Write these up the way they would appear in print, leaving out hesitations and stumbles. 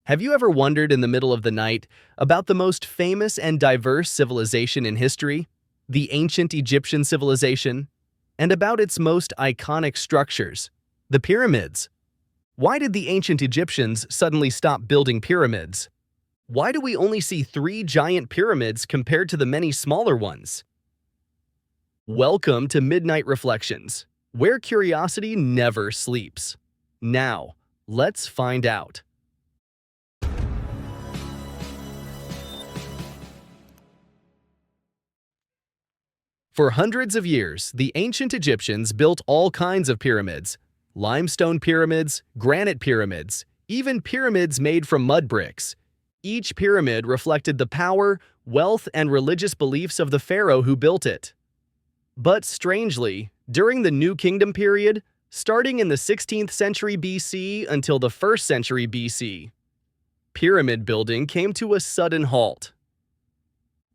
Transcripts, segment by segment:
Have you ever wondered in the middle of the night about the most famous and diverse civilization in history, the ancient Egyptian civilization, and about its most iconic structures, the pyramids? Why did the ancient Egyptians suddenly stop building pyramids? Why do we only see 3 giant pyramids compared to the many smaller ones? Welcome to Midnight Reflections, where curiosity never sleeps. Now, let's find out. For hundreds of years, the ancient Egyptians built all kinds of pyramids: limestone pyramids, granite pyramids, even pyramids made from mud bricks. Each pyramid reflected the power, wealth, and religious beliefs of the pharaoh who built it. But strangely, during the New Kingdom period, starting in the 16th century BC until the 1st century BC, pyramid building came to a sudden halt.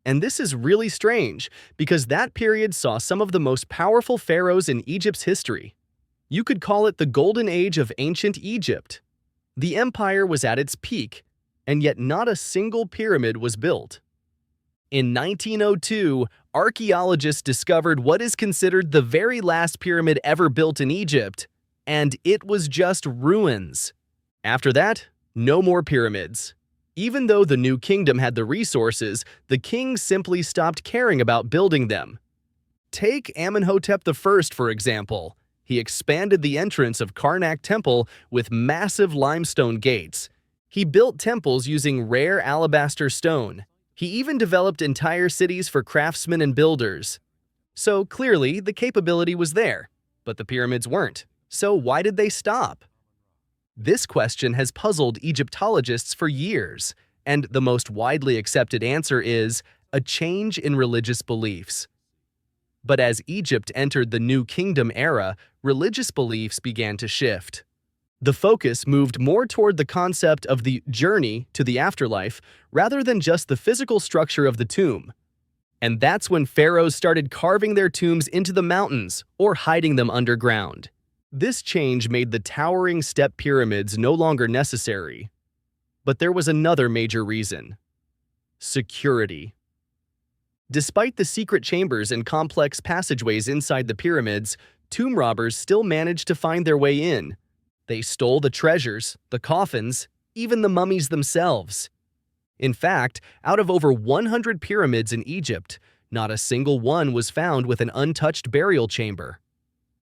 And this is really strange, because that period saw some of the most powerful pharaohs in Egypt's history. You could call it the golden age of ancient Egypt. The empire was at its peak, and yet not a single pyramid was built. In 1902, archaeologists discovered what is considered the very last pyramid ever built in Egypt, and it was just ruins. After that, no more pyramids. Even though the New Kingdom had the resources, the kings simply stopped caring about building them. Take Amenhotep I, for example. He expanded the entrance of Karnak Temple with massive limestone gates. He built temples using rare alabaster stone. He even developed entire cities for craftsmen and builders. So clearly, the capability was there, but the pyramids weren't. So why did they stop? This question has puzzled Egyptologists for years, and the most widely accepted answer is a change in religious beliefs. But as Egypt entered the New Kingdom era, religious beliefs began to shift. The focus moved more toward the concept of the journey to the afterlife rather than just the physical structure of the tomb. And that's when pharaohs started carving their tombs into the mountains or hiding them underground. This change made the towering step pyramids no longer necessary. But there was another major reason: security. Despite the secret chambers and complex passageways inside the pyramids, tomb robbers still managed to find their way in. They stole the treasures, the coffins, even the mummies themselves. In fact, out of over 100 pyramids in Egypt, not a single one was found with an untouched burial chamber.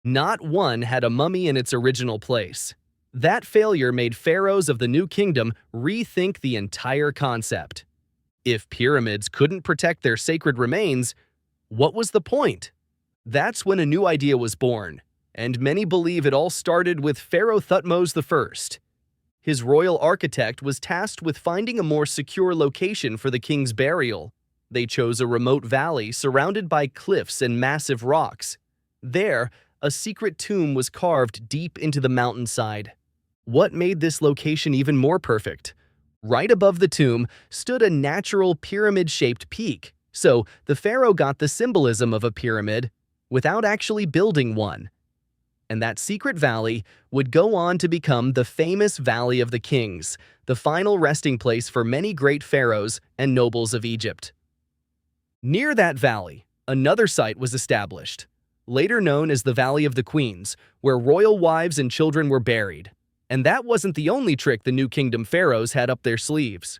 Not one had a mummy in its original place. That failure made pharaohs of the New Kingdom rethink the entire concept. If pyramids couldn't protect their sacred remains, what was the point? That's when a new idea was born, and many believe it all started with Pharaoh Thutmose I. His royal architect was tasked with finding a more secure location for the king's burial. They chose a remote valley surrounded by cliffs and massive rocks. There, a secret tomb was carved deep into the mountainside. What made this location even more perfect? Right above the tomb stood a natural pyramid-shaped peak, so the pharaoh got the symbolism of a pyramid without actually building one. And that secret valley would go on to become the famous Valley of the Kings, the final resting place for many great pharaohs and nobles of Egypt. Near that valley, another site was established, later known as the Valley of the Queens, where royal wives and children were buried. And that wasn't the only trick the New Kingdom pharaohs had up their sleeves.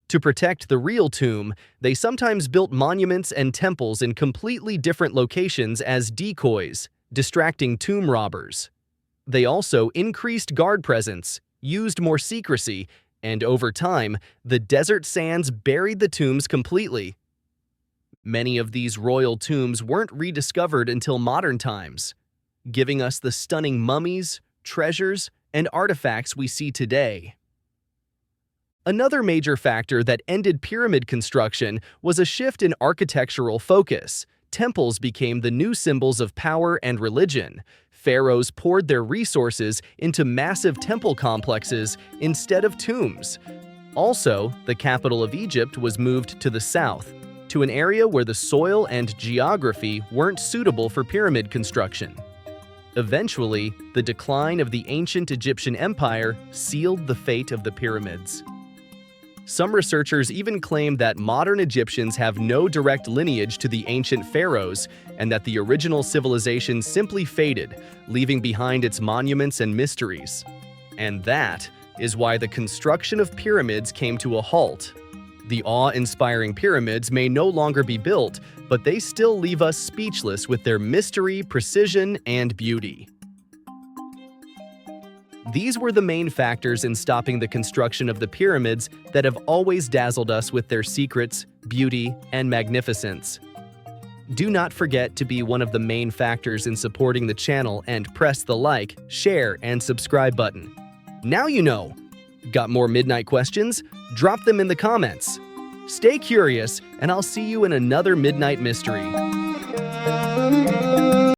To protect the real tomb, they sometimes built monuments and temples in completely different locations as decoys, distracting tomb robbers. They also increased guard presence, used more secrecy, and over time, the desert sands buried the tombs completely. Many of these royal tombs weren't rediscovered until modern times, giving us the stunning mummies, treasures, and artifacts we see today. Another major factor that ended pyramid construction was a shift in architectural focus. Temples became the new symbols of power and religion. Pharaohs poured their resources into massive temple complexes instead of tombs. Also, the capital of Egypt was moved to the south, to an area where the soil and geography weren't suitable for pyramid construction. Eventually, the decline of the ancient Egyptian empire sealed the fate of the pyramids. Some researchers even claim that modern Egyptians have no direct lineage to the ancient pharaohs and that the original civilization simply faded, leaving behind its monuments and mysteries. And that is why the construction of pyramids came to a halt. The awe-inspiring pyramids may no longer be built, but they still leave us speechless with their mystery, precision, and beauty. These were the main factors in stopping the construction of the pyramids that have always dazzled us with their secrets, beauty, and magnificence. Do not forget to be one of the main factors in supporting the channel and press the like, share, and subscribe button. Now you know! Got more midnight questions? Drop them in the comments. Stay curious, and I'll see you in another Midnight Mystery.